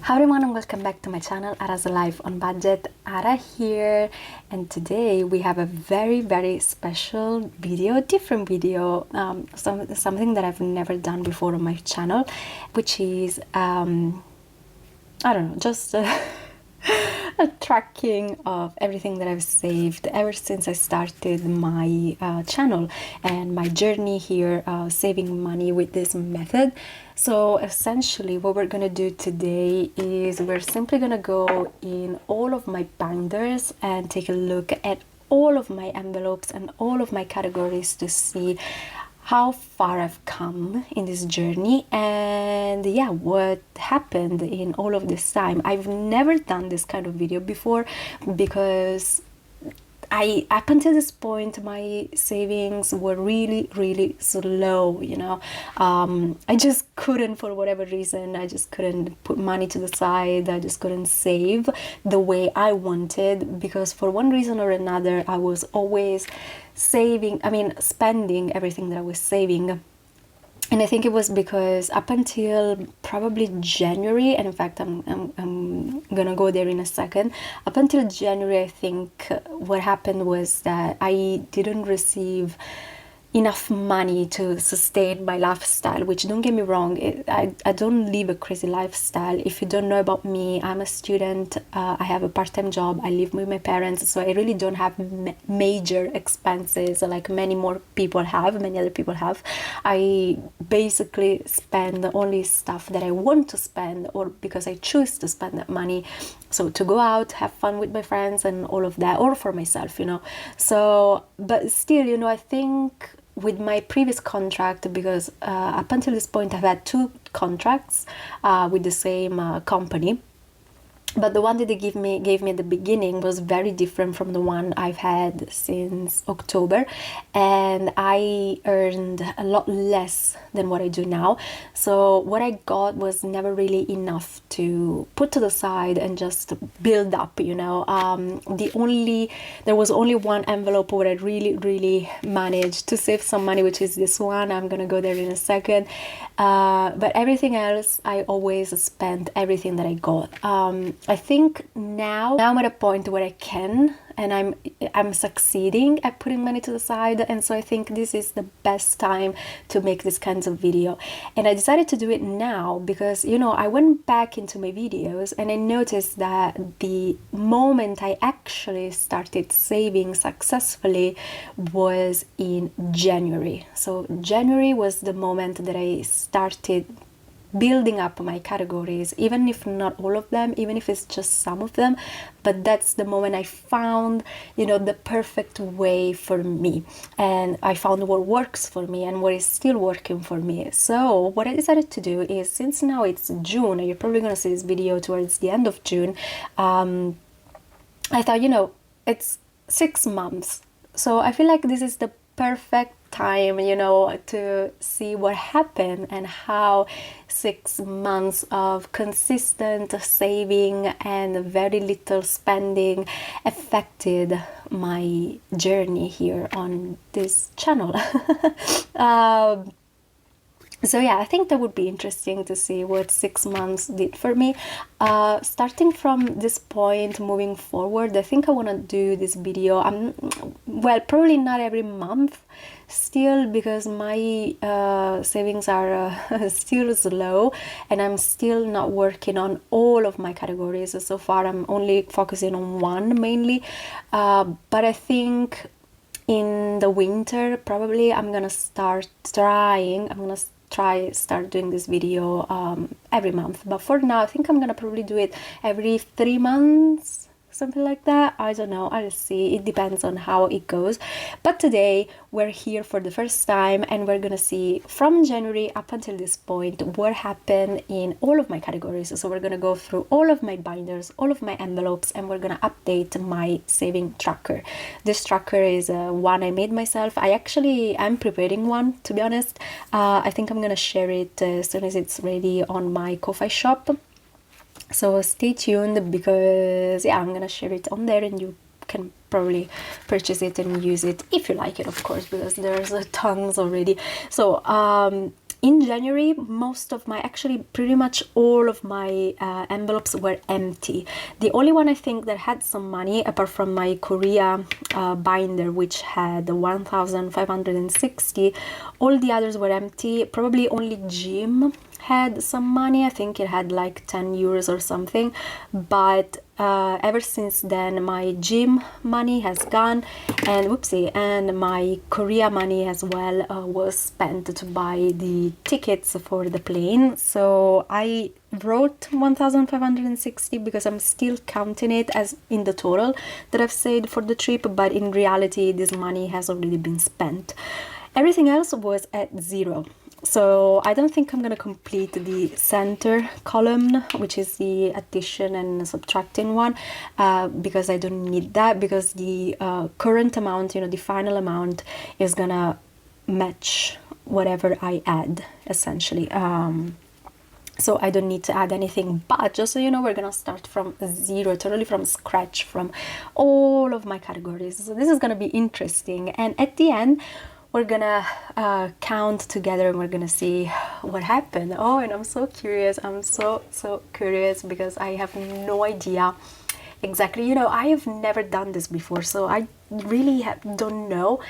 Hi everyone and welcome back to my channel, Ara's Life on Budget. Ara here, and today we have a very special video, different video, something that I've never done before on my channel, which is I don't know, just a tracking of everything that I've saved ever since I started my channel and my journey here saving money with this method. So essentially what we're gonna do today is we're simply gonna go in all of my binders and take a look at all of my envelopes and all of my categories to see how far I've come in this journey and yeah, what happened in all of this time. I've never done this kind of video before because up until this point my savings were really slow, you know. I just couldn't, for whatever reason, I just couldn't put money to the side. I just couldn't save the way I wanted because for one reason or another I was always spending everything that I was saving. And I think it was because up until probably January, and in fact I'm gonna go there in a second, up until January I think what happened was that I didn't receive enough money to sustain my lifestyle, which, don't get me wrong, I don't live a crazy lifestyle. If you don't know about me, I'm a student, I have a part-time job, I live with my parents, so I really don't have major expenses like many other people have. I basically spend only stuff that I want to spend or because I choose to spend that money, so to go out, have fun with my friends and all of that, or for myself, you know. So but still, you know, I think with my previous contract, because up until this point I've had 2 contracts with the same company, but the one that they gave me at the beginning was very different from the one I've had since October, and I earned a lot less than what I do now. So what I got was never really enough to put to the side and just build up, you know. There was only one envelope where I really managed to save some money, which is this one. I'm gonna go there in a second. But everything else, I always spent everything that I got. I think now I'm at a point where I can, and I'm succeeding at putting money to the side, and so I think this is the best time to make this kinds of video. And I decided to do it now because, you know, I went back into my videos and I noticed that the moment I actually started saving successfully was in January. So January was the moment that I started building up my categories, even if not all of them, even if it's just some of them. But that's the moment I found, you know, the perfect way for me, and I found what works for me and what is still working for me. So what I decided to do is, since now it's June and you're probably gonna see this video towards the end of June, I thought, you know, it's 6 months, so I feel like this is the perfect time, you know, to see what happened and how 6 months of consistent saving and very little spending affected my journey here on this channel. So yeah, I think that would be interesting to see what 6 months did for me. Starting from this point moving forward, I think I want to do this video, well, probably not every month still, because my savings are still slow and I'm still not working on all of my categories. So far I'm only focusing on one mainly, but I think in the winter probably I'm gonna start doing this video every month. But for now I think I'm gonna probably do it every 3 months, something like that. I don't know, I'll see, it depends on how it goes. But today we're here for the first time and we're gonna see from January up until this point what happened in all of my categories. So we're gonna go through all of my binders, all of my envelopes, and we're gonna update my saving tracker. This tracker is one I made myself. I'm preparing one, to be honest. I think I'm gonna share it as soon as it's ready on my Ko-Fi shop. So stay tuned, because yeah, I'm gonna share it on there and you can probably purchase it and use it if you like it, of course, because there's tons already. So in January, most of my, actually pretty much all of my envelopes were empty. The only one I think that had some money, apart from my Korea binder, which had 1,560, all the others were empty. Probably only Jim had some money. I think it had like 10 euros or something, but ever since then my gym money has gone, and whoopsie, and my Korea money as well was spent to buy the tickets for the plane. So I wrote 1,560 because I'm still counting it as in the total that I've saved for the trip, but in reality this money has already been spent. Everything else was at zero. So I don't think I'm going to complete the center column, which is the addition and subtracting one, because I don't need that, because the current amount, you know, the final amount is going to match whatever I add, essentially. So I don't need to add anything, but just so you know, we're gonna start from zero, totally from scratch, from all of my categories. So this is gonna be interesting, and at the end we're gonna count together and we're gonna see what happened. Oh, and I'm so curious. I'm so curious because I have no idea exactly, you know, I have never done this before, so I really don't know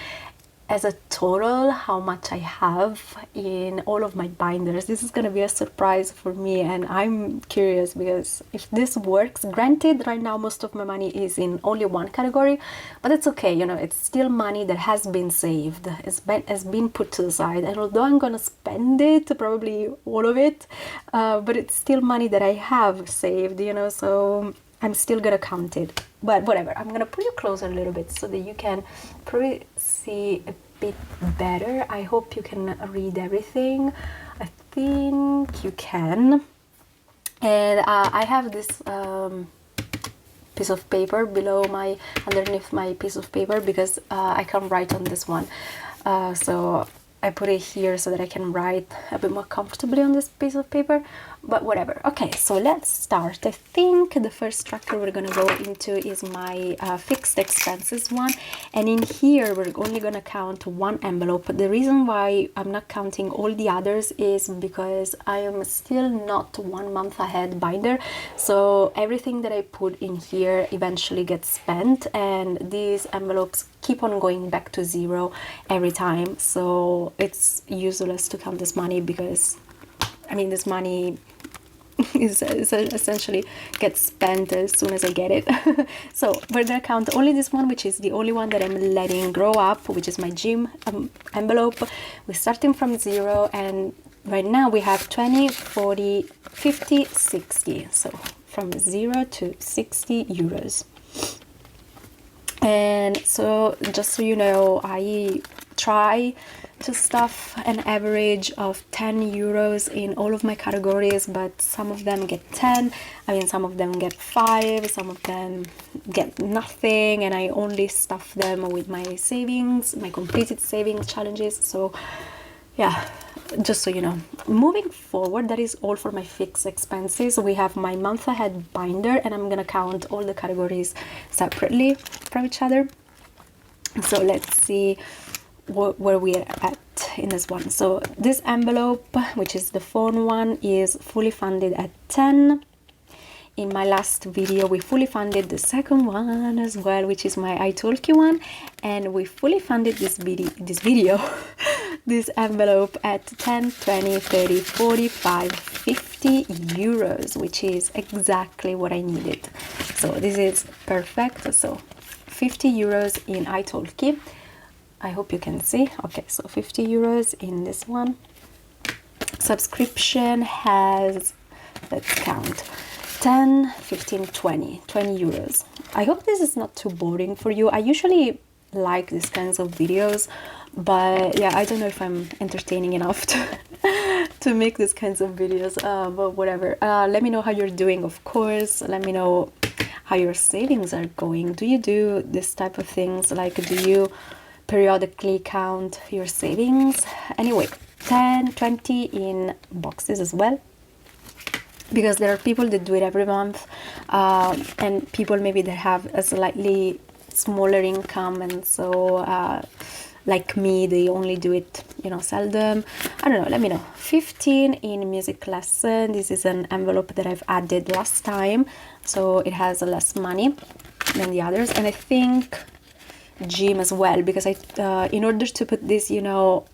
as a total how much I have in all of my binders. This is gonna be a surprise for me, and I'm curious because if this works, granted right now most of my money is in only one category, but it's okay, you know, it's still money that has been saved, has been put to the side, and although I'm gonna spend it, probably all of it, but it's still money that I have saved, you know, so I'm still gonna count it. But whatever, I'm gonna put you closer a little bit so that you can probably see a bit better. I hope you can read everything. I think you can. And I have this piece of paper underneath my piece of paper because I can't write on this one. So I put it here so that I can write a bit more comfortably on this piece of paper, but whatever. Okay, so let's start. I think the first tracker we're gonna go into is my fixed expenses one, and in here we're only gonna count one envelope. The reason why I'm not counting all the others is because I am still not 1 month ahead binder, so everything that I put in here eventually gets spent, and these envelopes keep on going back to zero every time, so it's useless to count this money because, I mean, this money is essentially gets spent as soon as I get it. So we're gonna count only this one, which is the only one that I'm letting grow up, which is my gym envelope. We're starting from zero, and right now we have 20, 40, 50, 60. So from 0 to 60 euros. And so just so you know, I try to stuff an average of 10 euros in all of my categories, but some of them get 10, I mean some of them get 5, some of them get nothing, and I only stuff them with my savings, my completed savings challenges. So yeah, just so you know. Moving forward, that is all for my fixed expenses. We have my month ahead binder, and I'm gonna count all the categories separately from each other. So let's see where we are at in this one. So this envelope, which is the phone one, is fully funded at 10. In my last video we fully funded the second one as well, which is my italki one, and we fully funded this video this envelope at 10, 20, 30, 45, 50 euros, which is exactly what I needed. So this is perfect. So 50 euros in italki. I hope you can see. Okay, so 50 euros in this one. Subscription has, let's count, 10, 15, 20 euros. I hope this is not too boring for you. I usually like these kinds of videos, but yeah, I don't know if I'm entertaining enough to make these kinds of videos, but whatever. Let me know how you're doing, of course. Let me know how your savings are going. Do you do this type of things? Like, do you periodically count your savings? Anyway, 10, 20 in boxes as well, because there are people that do it every month, and people maybe that have a slightly smaller income, and so like me, they only do it, you know, seldom. I don't know, let me know. 15 in music lesson. This is an envelope that I've added last time, so it has less money than the others. And I think gym as well, because I in order to put this, you know,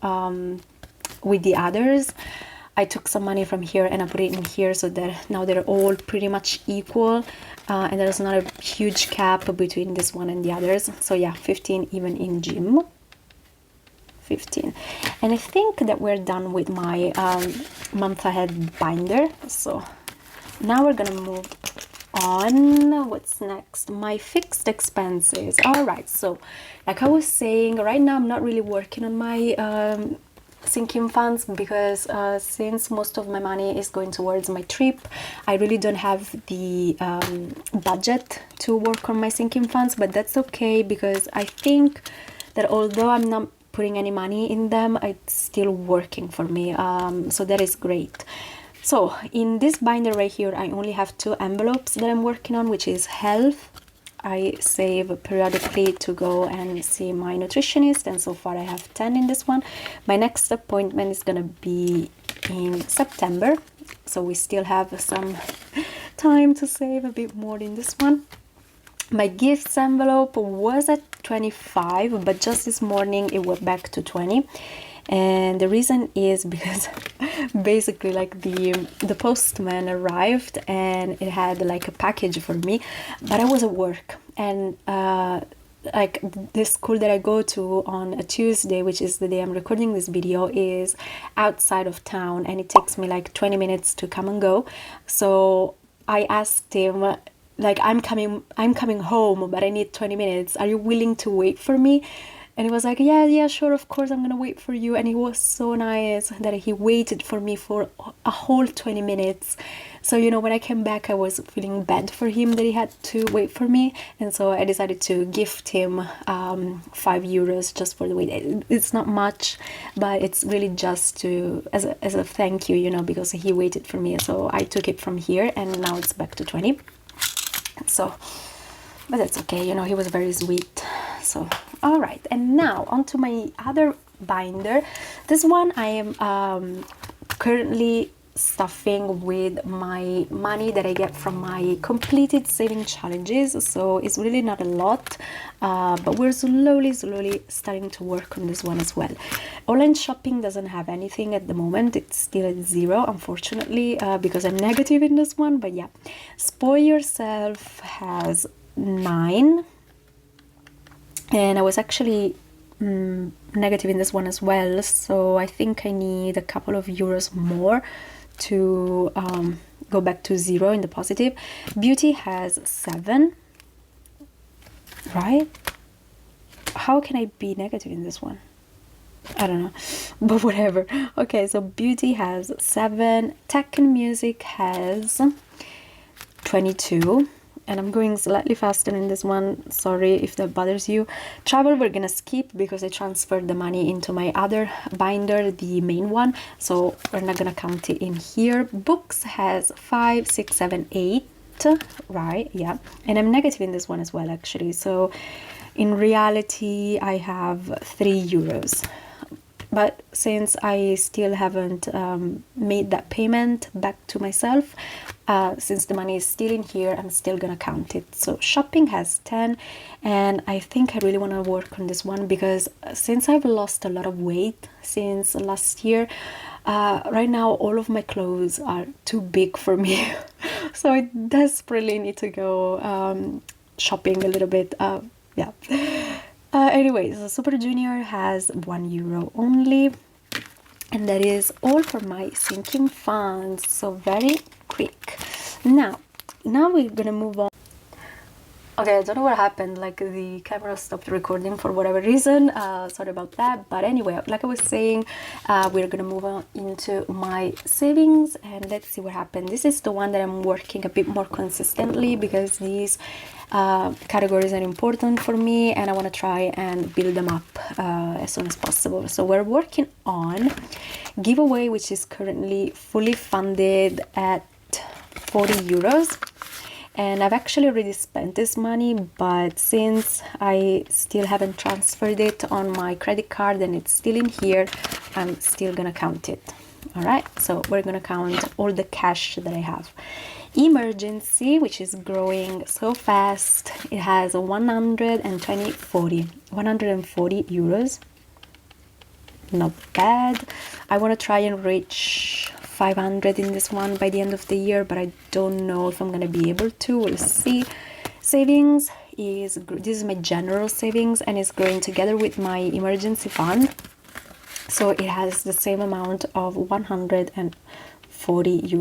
with the others, I took some money from here and I put it in here, so that now they're all pretty much equal, and there's not a huge gap between this one and the others. So yeah, 15 even in gym. 15. And I think that we're done with my month ahead binder. So now we're gonna move on. What's next? My fixed expenses. All right, so like I was saying, right now I'm not really working on my sinking funds, because since most of my money is going towards my trip, I really don't have the budget to work on my sinking funds. But that's okay, because I think that although I'm not putting any money in them, it's still working for me, so that is great. So in this binder right here, I only have 2 envelopes that I'm working on, which is health. I save periodically to go and see my nutritionist, and so far I have 10 in this one. My next appointment is gonna be in September, so we still have some time to save a bit more in this one. My gifts envelope was at 25, but just this morning it went back to 20. And the reason is because basically like the postman arrived and it had like a package for me, but I was at work, and like the school that I go to on a Tuesday, which is the day I'm recording this video, is outside of town, and it takes me like 20 minutes to come and go. So I asked him, like, I'm coming home, but I need 20 minutes. Are you willing to wait for me? And he was like, yeah, sure, of course, I'm gonna wait for you. And he was so nice that he waited for me for a whole 20 minutes. So, you know, when I came back, I was feeling bad for him that he had to wait for me. And so I decided to gift him €5 just for the wait. It's not much, but it's really just to, as a thank you, you know, because he waited for me. So I took it from here, and now it's back to 20. So, but that's okay, you know, he was very sweet. So, all right, and now onto my other binder. This one I am currently stuffing with my money that I get from my completed saving challenges. So it's really not a lot, but we're slowly starting to work on this one as well. Online shopping doesn't have anything at the moment. It's still at 0, unfortunately, because I'm negative in this one. But yeah, Spoil Yourself has 9, and I was actually negative in this one as well, so I think I need a couple of euros more to go back to 0 in the positive. Beauty has 7, right? How can I be negative in this one? I don't know, but whatever. Okay, so beauty has 7, tech and music has 22, and I'm going slightly faster in this one, sorry if that bothers you. Travel we're gonna skip because I transferred the money into my other binder, the main one, so we're not gonna count it in here. Books has 5, 6, 7, 8, right? Yeah, and I'm negative in this one as well, actually. So in reality I have 3 euros. But since I still haven't made that payment back to myself, since the money is still in here, I'm still gonna count it. So shopping has 10, and I think I really want to work on this one, because since I've lost a lot of weight since last year, right now all of my clothes are too big for me. So I desperately need to go shopping a little bit. Yeah. Anyways, so Super Junior has 1 euro only, and that is all for my sinking funds. So very quick. Now we're gonna move on. Okay, I don't know what happened, like the camera stopped recording for whatever reason, sorry about that. But anyway, like I was saying, we're gonna move on into my savings, and let's see what happened. This is the one that I'm working a bit more consistently, because these categories are important for me, and I want to try and build them up as soon as possible. So we're working on giveaway, which is currently fully funded at 40 euros. and I've actually already spent this money, but since I still haven't transferred it on my credit card and it's still in here, I'm still gonna count it. All right, so we're gonna count all the cash that I have. Emergency, which is growing so fast, it has 140 euros. Not bad. I want to try and reach 500 in this one by the end of the year, but I don't know if I'm gonna be able to. We'll see. Savings is, this is my general savings, and it's growing together with my emergency fund, so it has the same amount of 140 euros.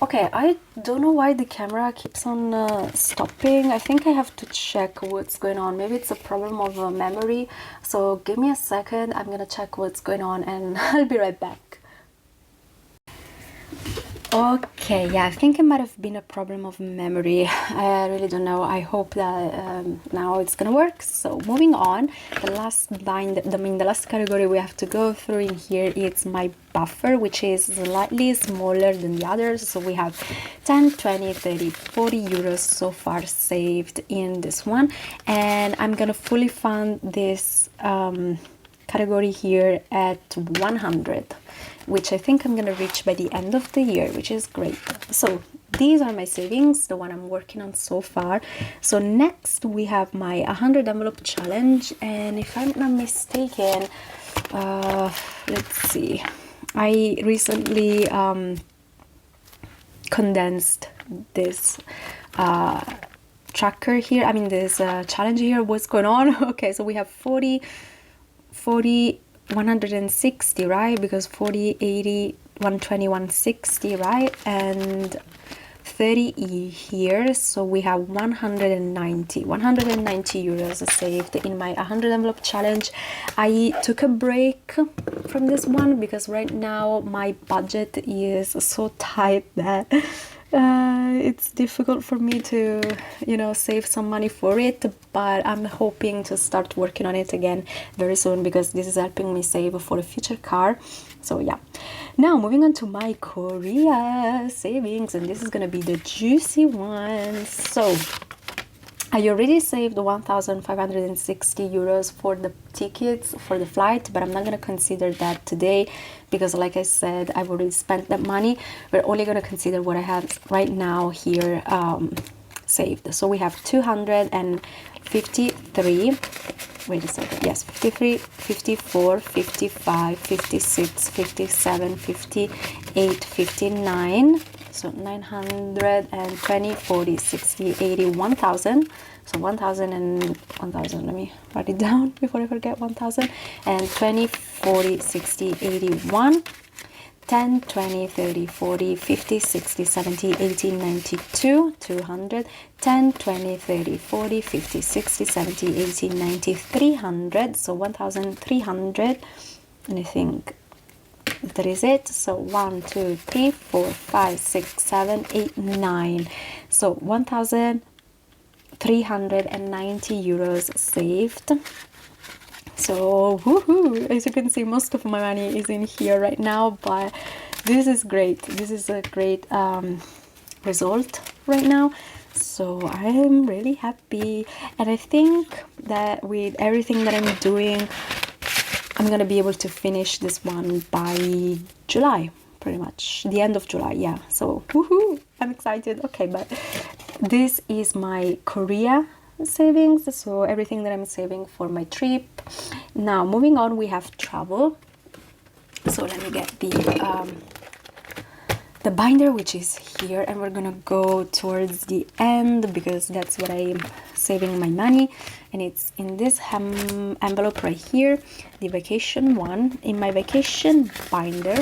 Okay, I don't know why the camera keeps on stopping. I think I have to check what's going on. Maybe it's a problem of memory. So give me a second. I'm gonna check what's going on and I'll be right back. Okay, yeah, I think it might have been a problem of memory. I really don't know. I hope that now it's gonna work. So moving on, the last line, the last category we have to go through in here is my buffer, which is slightly smaller than the others. So we have 10, 20, 30, 40 euros so far saved in this one, and I'm gonna fully fund this category here at 100, which I think I'm gonna reach by the end of the year, which is great. So these are my savings, the one I'm working on so far. So next we have my 100 envelope challenge, and if I'm not mistaken, let's see, I recently condensed this tracker here, I mean this challenge here. What's going on? Okay, so we have 40, 160, right? Because 40, 80, 120, 160, right? And 30 here, so we have 190 euros saved in my 100 envelope challenge. I took a break from this one because right now my budget is so tight that it's difficult for me to, you know, save some money for it, but I'm hoping to start working on it again very soon because this is helping me save for a future car. So yeah, now moving on to my Korea savings, and this is gonna be the juicy one. So I already saved 1,560 euros for the tickets for the flight, but I'm not going to consider that today because, like I said, I've already spent that money. We're only going to consider what I have right now here saved. So we have 253, wait a second, yes, 53, 54, 55, 56, 57, 58, 59. So 920, 40, 60, 80, 1,000. So 1,000 and 1,000. Let me write it down before I forget. 1,000 and 20, 40, 60, 81, 10, 20, 30, 40, 50, 60, 70, 80, 92, 200, 10, 20, 30, 40, 50, 60, 70, 80, 90, 300. So 1,300. And I think that is it. So 1, 2, 3, 4, 5, 6, 7, 8, 9. So 1,390 euros saved. So woohoo! As you can see, most of my money is in here right now, but this is great. This is a great result right now. So I'm really happy, and I think that with everything that I'm doing, I'm gonna be able to finish this one by July, pretty much the end of July. Yeah, so woohoo, I'm excited. Okay, but this is my Korea savings, so everything that I'm saving for my trip. Now moving on, we have travel. So let me get the binder, which is here, and we're gonna go towards the end because that's what I'm saving my money, and it's in this envelope right here, the vacation one. In my vacation binder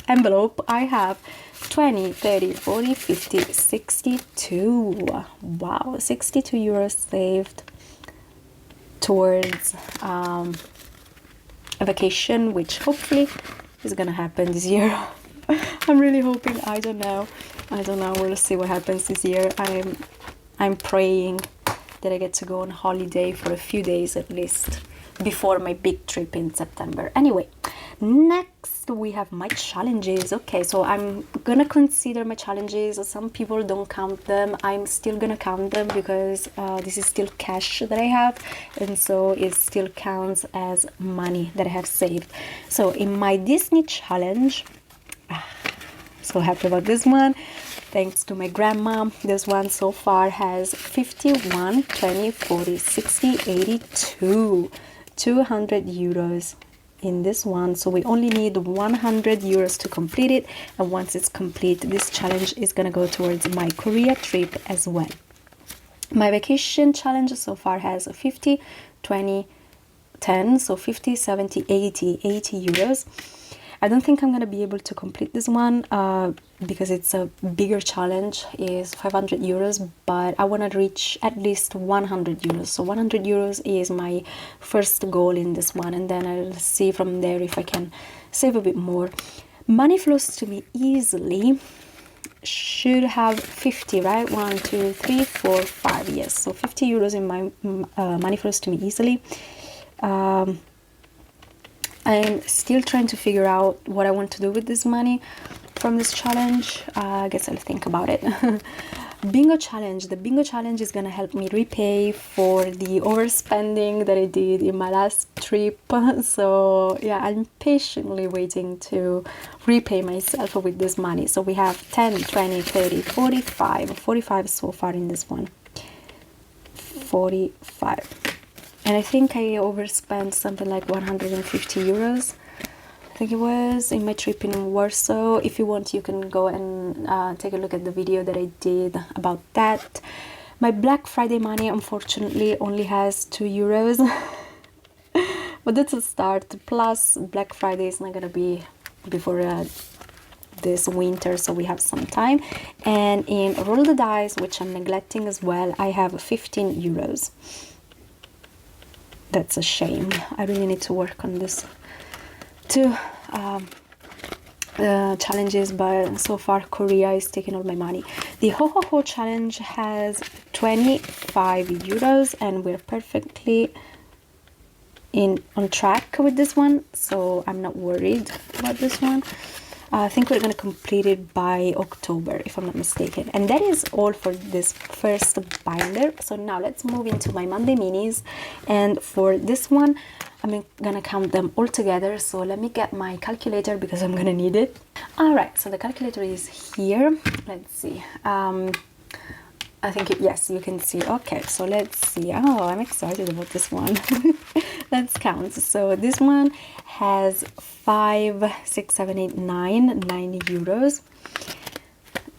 envelope, I have 20, 30, 40, 50, 62. Wow, 62 euros saved towards a vacation, which hopefully is gonna happen this year. I'm really hoping. I don't know, we'll see what happens this year. I'm praying that I get to go on holiday for a few days at least before my big trip in September. Anyway, next we have my challenges. Okay, so I'm gonna consider my challenges. Some people don't count them. I'm still gonna count them because this is still cash that I have, and so it still counts as money that I have saved. So in my Disney challenge, so happy about this one, thanks to my grandma. This one so far has 51, 20, 40, 60, 82, 200 euros in this one. So we only need 100 euros to complete it, and once it's complete, this challenge is gonna go towards my Korea trip as well. My vacation challenge so far has 50, 20, 10, so 50, 70, 80 euros. I don't think I'm gonna be able to complete this one because it's a bigger challenge, is 500 euros, but I want to reach at least 100 euros. So 100 euros is my first goal in this one, and then I'll see from there if I can save a bit more. Money flows to me easily. Should have 50, right? 1, 2, 3, 4, 5. Yes, so 50 euros in my money flows to me easily. I'm still trying to figure out what I want to do with this money from this challenge. I guess I'll think about it. Bingo challenge. The bingo challenge is gonna help me repay for the overspending that I did in my last trip. So yeah, I'm patiently waiting to repay myself with this money. So we have 10, 20, 30, 45 so far in this one. 45. And I think I overspent something like 150 euros. I think it was in my trip in Warsaw. If you want, you can go and take a look at the video that I did about that. My Black Friday money, unfortunately, only has 2 euros. But that's a start. Plus, Black Friday is not going to be before this winter, so we have some time. And in Roll the Dice, which I'm neglecting as well, I have 15 euros. That's a shame. I really need to work on this two challenges, but so far Korea is taking all my money. The Ho Ho Ho challenge has 25 euros, and we're perfectly on track with this one, so I'm not worried about this one. I think we're going to complete it by October, if I'm not mistaken. And that is all for this first binder. So now let's move into my Monday minis. And for this one, I'm going to count them all together. So let me get my calculator because I'm going to need it. All right, so the calculator is here. Let's see. I think, yes, you can see. Okay, so let's see. Oh, I'm excited about this one. Let's count. So this one has 5, 6, 7, 8, 9 euros.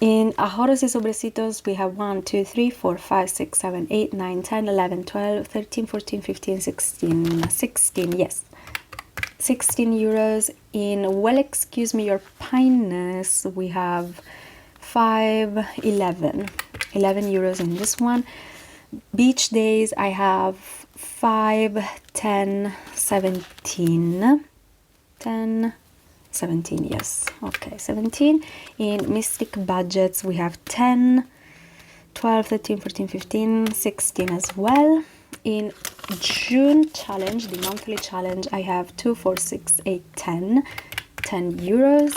In Ahorros y Sobresitos, we have 1, 2, 3, 4, 5, 6, 7, 8, 9, 10, 11, 12, 13, 14, 15, 16, 16, yes. 16 euros. In Well Excuse Me Your Pineness, we have 5, 11 euros in this one. Beach days, I have 5, 10, 17, 10, 17, yes, okay, 17. In Mystic Budgets, we have 10, 12, 13, 14, 15, 16 as well. In June challenge, the monthly challenge, I have 2, 4, 6, 8, 10 euros.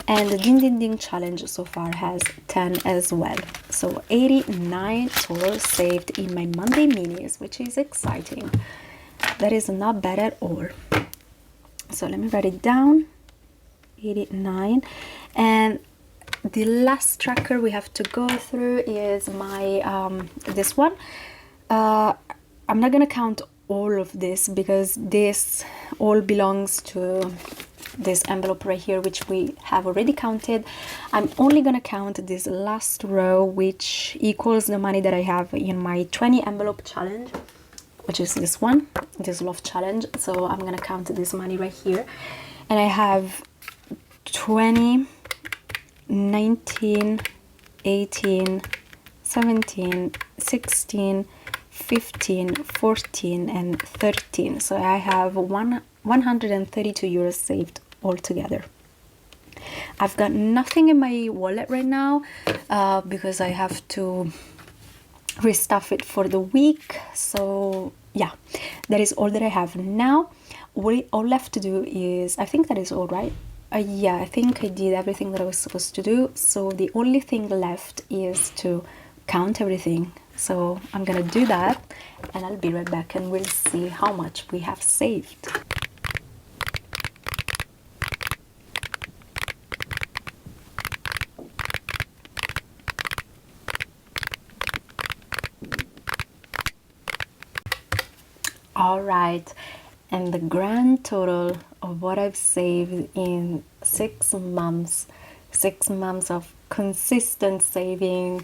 And the DingDingDing challenge so far has 10 as well. So 89 total saved in my Monday minis, which is exciting. That is not bad at all. So let me write it down. 89. And the last tracker we have to go through is my this one. I'm not gonna count all of this because this all belongs to this envelope right here, which we have already counted. I'm only gonna count this last row, which equals the money that I have in my 20 envelope challenge, which is this one, this Sloth challenge. So I'm gonna count this money right here, and I have 20, 19, 18, 17, 16, 15, 14, and 13. So I have 132 euros saved altogether. I've got nothing in my wallet right now because I have to restuff it for the week. So yeah, that is all that I have now. all left to do is, I think that is all, right? Yeah, I think I did everything that I was supposed to do. So the only thing left is to count everything. So I'm gonna do that and I'll be right back and we'll see how much we have saved. Alright, and the grand total of what I've saved in 6 months, 6 months of consistent saving,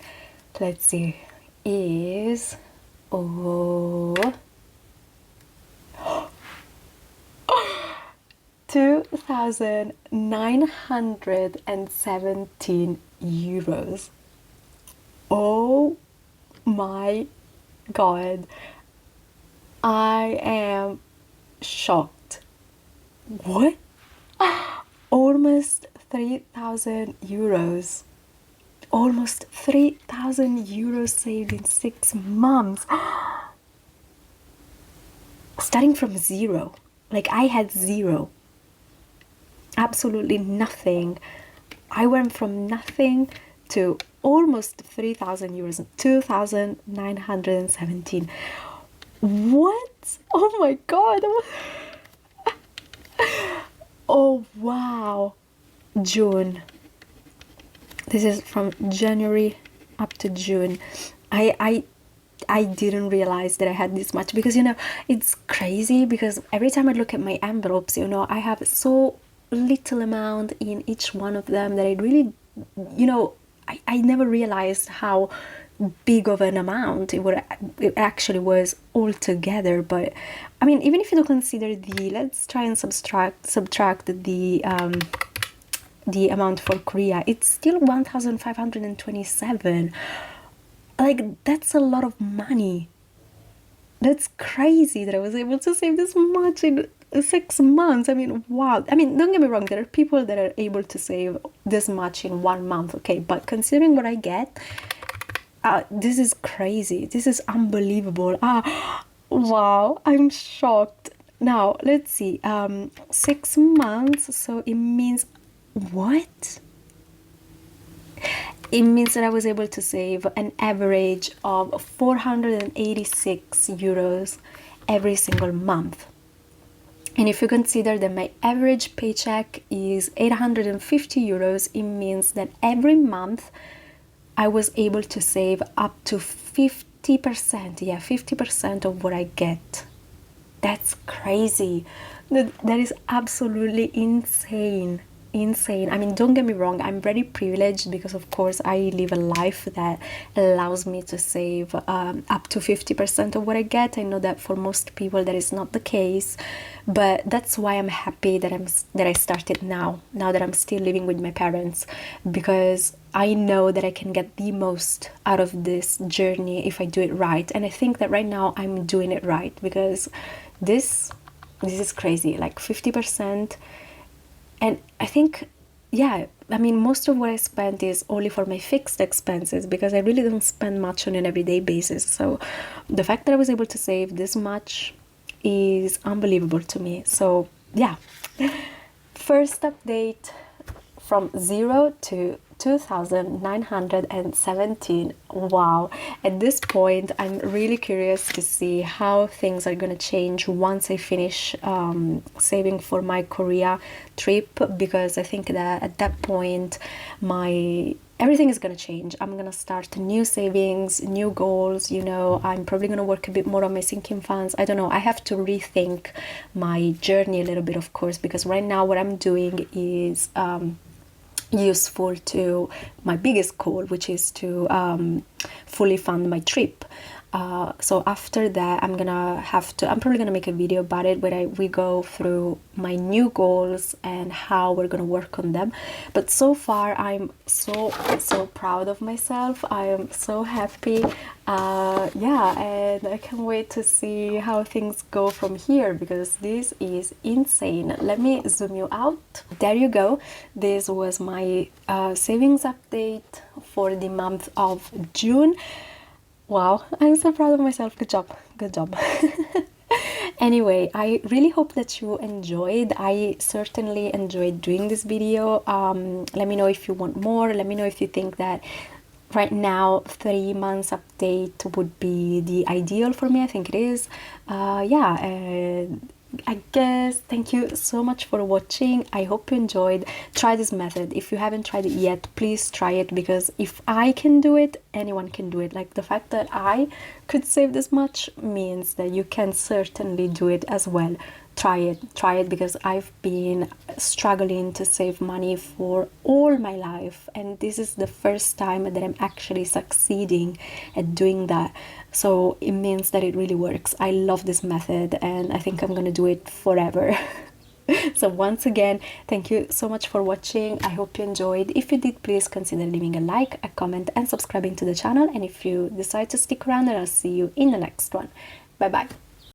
let's see, is €2,917. Oh my god, I am shocked. What? Almost €3,000. Almost €3,000 saved in 6 months. Starting from zero. Like, I had zero. Absolutely nothing. I went from nothing to almost €3,000, 2,917. What? Oh my god. Oh wow. June. This is from January up to June. I didn't realize that I had this much, because you know, it's crazy, because every time I look at my envelopes, you know, I have so little amount in each one of them that I really, you know, I never realized how big of an amount it actually was altogether. But I mean, even if you don't consider the, let's try and subtract the amount for Korea, it's still 1,527. Like, that's a lot of money. That's crazy that I was able to save this much in 6 months. I mean, wow. I mean, don't get me wrong, there are people that are able to save this much in 1 month, okay, but considering what I get, this is crazy. This is unbelievable. Wow, I'm shocked. Now, let's see. 6 months, so it means what? It means that I was able to save an average of €486 every single month. And if you consider that my average paycheck is €850, it means that every month I was able to save up to 50%. Yeah, 50% of what I get. That's crazy. That is absolutely insane. Insane. I mean, don't get me wrong, I'm very privileged because of course I live a life that allows me to save up to 50% of what I get. I know that for most people that is not the case, but that's why I'm happy that I started now that I'm still living with my parents, because I know that I can get the most out of this journey if I do it right. And I think that right now I'm doing it right, because this is crazy, like 50%. And I think, yeah, I mean, most of what I spent is only for my fixed expenses, because I really don't spend much on an everyday basis. So the fact that I was able to save this much is unbelievable to me. So yeah, first update from 0 to 2,917. Wow. At this point, I'm really curious to see how things are going to change once I finish saving for my Korea trip, because I think that at that point everything is going to change. I'm going to start new savings, new goals, you know. I'm probably going to work a bit more on my sinking funds. I don't know. I have to rethink my journey a little bit, of course, because right now what I'm doing is useful to my biggest goal, which is to fully fund my trip. So after that, I'm probably gonna make a video about it where we go through my new goals and how we're gonna work on them. But so far, I'm so proud of myself. I am so happy. Yeah, and I can't wait to see how things go from here, because this is insane. Let me zoom you out. There you go. This was my savings update for the month of June. Wow, I'm so proud of myself. Good job. Good job. Anyway, I really hope that you enjoyed. I certainly enjoyed doing this video. Let me know if you want more. Let me know if you think that right now 3 months update would be the ideal for me. I think it is. I guess thank you so much for watching. I hope you enjoyed. Try this method. If you haven't tried it yet, please try it, because if I can do it, anyone can do it. Like, the fact that I could save this much means that you can certainly do it as well. Try it, because I've been struggling to save money for all my life, and this is the first time that I'm actually succeeding at doing that. So it means that it really works. I love this method, and I think I'm gonna do it forever. So once again, thank you so much for watching. I hope you enjoyed. If you did, please consider leaving a like, a comment, and subscribing to the channel. And if you decide to stick around, then I'll see you in the next one. Bye bye.